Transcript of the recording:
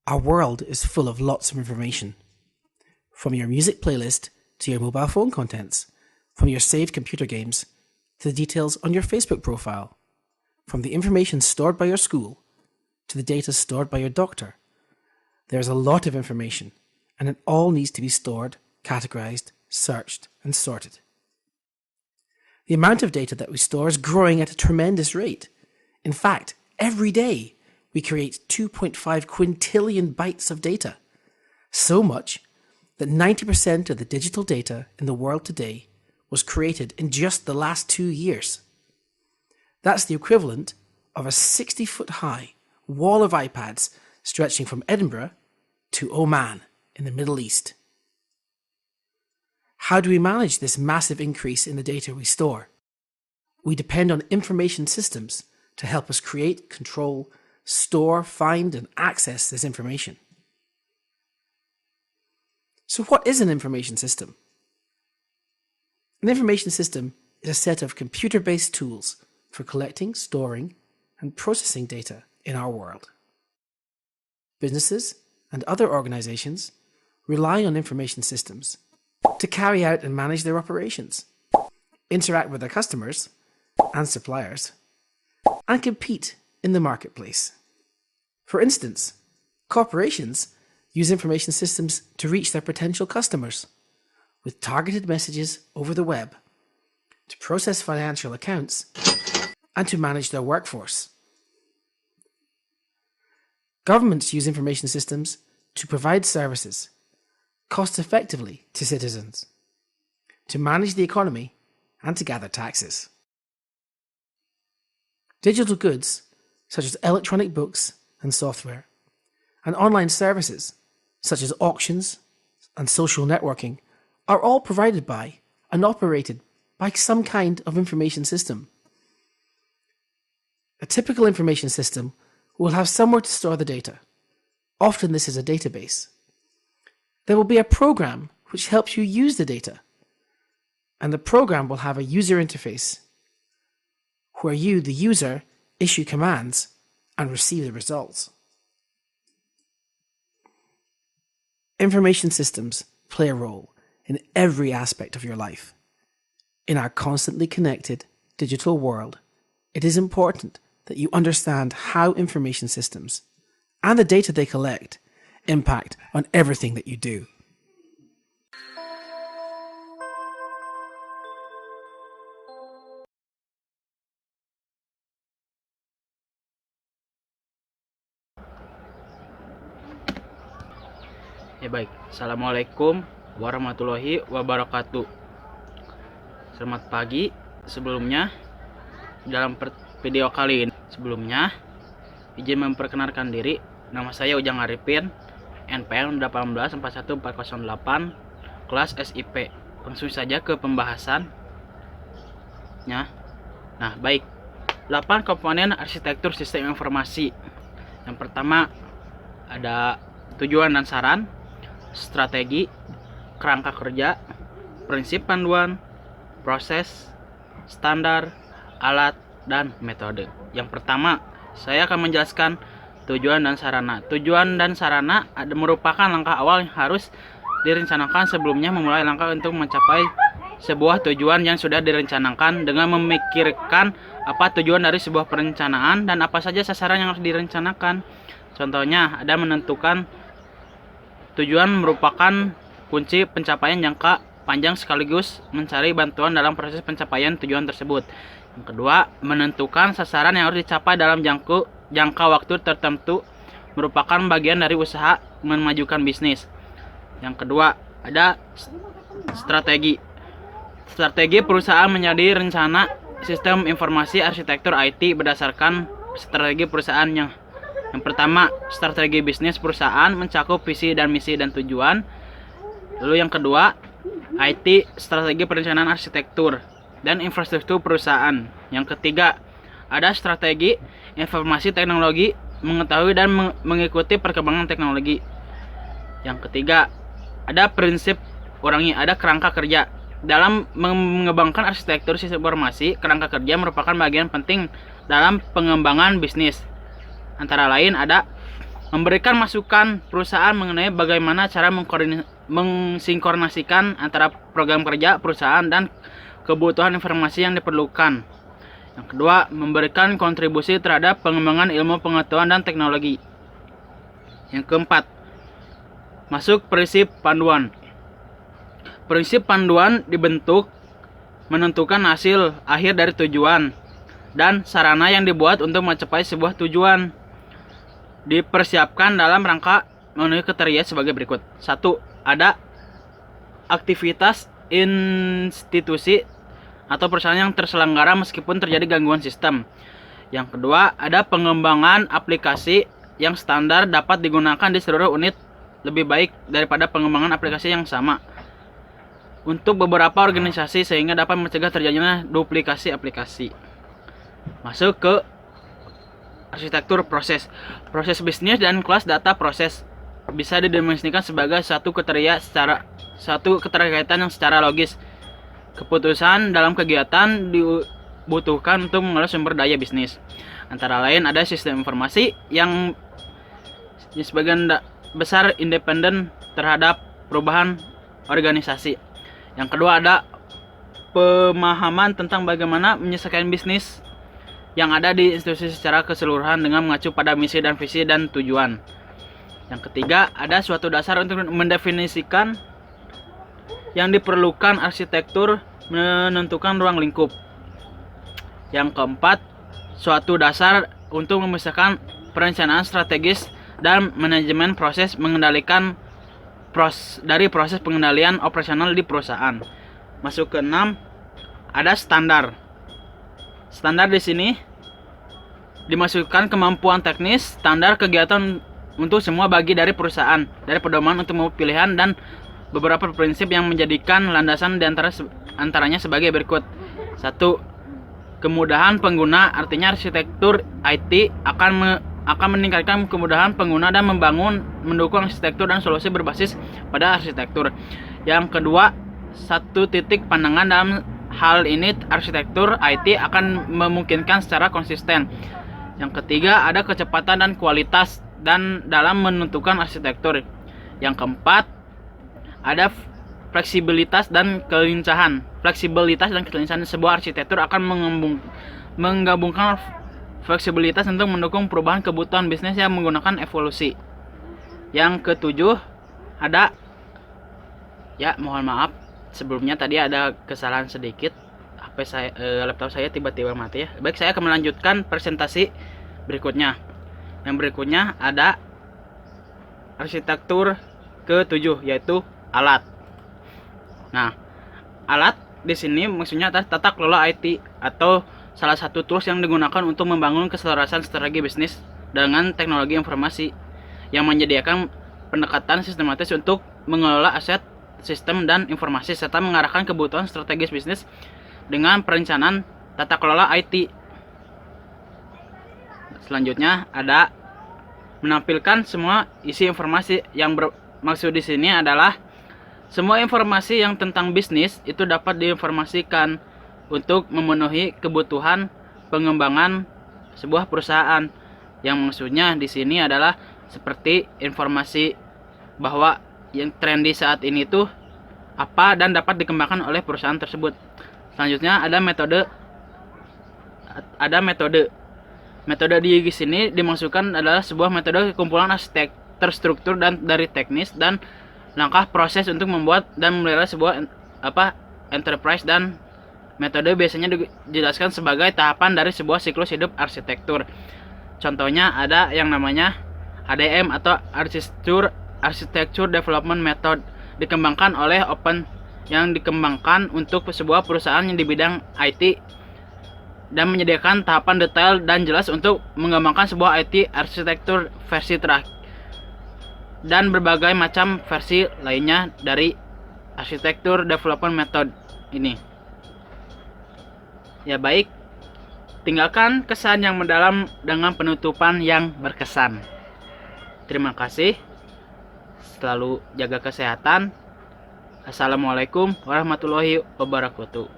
Our world is full of lots of information. From your music playlist to your mobile phone contents, from your saved computer games to the details on your Facebook profile, from the information stored by your school to the data stored by your doctor. There's a lot of information, and it all needs to be stored, categorized, searched, and sorted. The amount of data that we store is growing at a tremendous rate. In fact, every day we create 2.5 quintillion bytes of data. So much that 90% of the digital data in the world today was created in just the last 2 years. That's the equivalent of a 60-foot high wall of iPads stretching from Edinburgh to Oman in the Middle East. How do we manage this massive increase in the data we store? We depend on information systems to help us create, control, store, find, and access this information. So what is an information system? An information system is a set of computer-based tools for collecting, storing, and processing data in our world. Businesses and other organizations rely on information systems to carry out and manage their operations, interact with their customers and suppliers, and compete in the marketplace. For instance, corporations use information systems to reach their potential customers with targeted messages over the web, to process financial accounts, and to manage their workforce. Governments use information systems to provide services cost-effectively to citizens, to manage the economy, and to gather taxes. Digital goods, such as electronic books and software, and online services, such as auctions and social networking, are all provided by and operated by some kind of information system. A typical information system will have somewhere to store the data. Often this is a database. There will be a program which helps you use the data, and the program will have a user interface where you, the user, issue commands and receive the results. Information systems play a role in every aspect of your life. In our constantly connected digital world, it is important that you understand how information systems and the data they collect impact on everything that you do. Ya baik, Assalamualaikum warahmatullahi wabarakatuh. Selamat pagi. Sebelumnya, dalam video kali ini, izin memperkenalkan diri. Nama saya Ujang Arifin, NPM 1841408, kelas SIP. Langsung saja ke pembahasannya. Nah, baik. 8 komponen arsitektur sistem informasi. Yang pertama ada tujuan dan saran, strategi, kerangka kerja, prinsip panduan, proses, standar, alat, dan metode. Yang pertama, saya akan menjelaskan tujuan dan sarana. Tujuan dan sarana merupakan langkah awal yang harus direncanakan sebelumnya memulai langkah untuk mencapai sebuah tujuan yang sudah direncanakan dengan memikirkan apa tujuan dari sebuah perencanaan dan apa saja sasaran yang harus direncanakan. Contohnya, ada menentukan tujuan merupakan kunci pencapaian jangka panjang sekaligus mencari bantuan dalam proses pencapaian tujuan tersebut. Yang kedua, menentukan sasaran yang harus dicapai dalam jangka waktu tertentu merupakan bagian dari usaha memajukan bisnis. Yang kedua, ada strategi. Strategi perusahaan menjadi rencana sistem informasi arsitektur IT berdasarkan strategi perusahaan yang pertama, strategi bisnis perusahaan mencakup visi dan misi dan tujuan. Lalu yang kedua, IT, strategi perencanaan arsitektur dan infrastruktur perusahaan. Yang ketiga, ada strategi informasi teknologi, mengetahui dan mengikuti perkembangan teknologi. Yang ketiga, ada prinsip ada kerangka kerja. Dalam mengembangkan arsitektur sistem informasi, kerangka kerja merupakan bagian penting dalam pengembangan bisnis. Antara lain ada memberikan masukan perusahaan mengenai bagaimana cara mensinkronasikan antara program kerja perusahaan dan kebutuhan informasi yang diperlukan. Yang kedua, memberikan kontribusi terhadap pengembangan ilmu pengetahuan dan teknologi. Yang keempat, masuk prinsip panduan. Prinsip panduan dibentuk menentukan hasil akhir dari tujuan dan sarana yang dibuat untuk mencapai sebuah tujuan. Dipersiapkan dalam rangka memenuhi kriteria sebagai berikut. 1. Ada aktivitas institusi atau perusahaan yang terselenggara meskipun terjadi gangguan sistem. Yang kedua, ada pengembangan aplikasi yang standar dapat digunakan di seluruh unit lebih baik daripada pengembangan aplikasi yang sama untuk beberapa organisasi sehingga dapat mencegah terjadinya duplikasi aplikasi. Masuk ke arsitektur proses. Proses bisnis dan kelas data proses bisa didefinisikan sebagai satu keterkaitan yang secara logis. Keputusan dalam kegiatan dibutuhkan untuk mengelola sumber daya bisnis. Antara lain ada sistem informasi yang sebagian besar independen terhadap perubahan organisasi. Yang kedua ada pemahaman tentang bagaimana menyelesaikan bisnis yang ada di institusi secara keseluruhan dengan mengacu pada misi dan visi dan tujuan. Yang ketiga, ada suatu dasar untuk mendefinisikan yang diperlukan arsitektur menentukan ruang lingkup. Yang keempat, suatu dasar untuk memisahkan perencanaan strategis dan manajemen proses mengendalikan dari proses pengendalian operasional di perusahaan. Masuk ke 6, ada standar. Standar di sini dimasukkan kemampuan teknis, standar kegiatan untuk semua bagi dari perusahaan, dari pedoman untuk membuat pilihan dan beberapa prinsip yang menjadikan landasan antaranya sebagai berikut. 1. Kemudahan pengguna, artinya arsitektur IT akan meningkatkan kemudahan pengguna dan mendukung arsitektur dan solusi berbasis pada arsitektur. Yang kedua, satu titik pandangan dalam hal ini arsitektur IT akan memungkinkan secara konsisten. Yang ketiga, ada kecepatan dan kualitas dan dalam menentukan arsitektur. Yang keempat, ada fleksibilitas dan kelincahan. Fleksibilitas dan kelincahan sebuah arsitektur akan menggabungkan fleksibilitas untuk mendukung perubahan kebutuhan bisnis yang menggunakan evolusi. Yang ketujuh, ada mohon maaf sebelumnya tadi ada kesalahan sedikit. Laptop saya tiba-tiba mati ya. Baik, saya akan melanjutkan presentasi berikutnya. Yang berikutnya ada arsitektur ke-7 yaitu alat. Nah, alat di sini maksudnya adalah tata kelola IT atau salah satu tools yang digunakan untuk membangun keselarasan strategi bisnis dengan teknologi informasi yang menyediakan pendekatan sistematis untuk mengelola aset, sistem, dan informasi serta mengarahkan kebutuhan strategis bisnis dengan perencanaan tata kelola IT. Selanjutnya ada menampilkan semua isi informasi. Yang bermaksud di sini adalah semua informasi yang tentang bisnis itu dapat diinformasikan untuk memenuhi kebutuhan pengembangan sebuah perusahaan. Yang maksudnya di sini adalah seperti informasi bahwa yang trendy saat ini itu apa dan dapat dikembangkan oleh perusahaan tersebut. Selanjutnya ada metode. Metode di sini dimaksudkan adalah sebuah metode kumpulan arsitek terstruktur dan dari teknis dan langkah proses untuk membuat dan memelihara sebuah enterprise, dan metode biasanya dijelaskan sebagai tahapan dari sebuah siklus hidup arsitektur. Contohnya ada yang namanya ADM atau Architecture Development Method, dikembangkan oleh Open yang dikembangkan untuk sebuah perusahaan yang di bidang IT dan menyediakan tahapan detail dan jelas untuk mengembangkan sebuah IT arsitektur versi terakhir dan berbagai macam versi lainnya dari Architecture Development Method ini. Ya baik, tinggalkan kesan yang mendalam dengan penutupan yang berkesan. Terima kasih. Selalu jaga kesehatan. Assalamualaikum warahmatullahi wabarakatuh.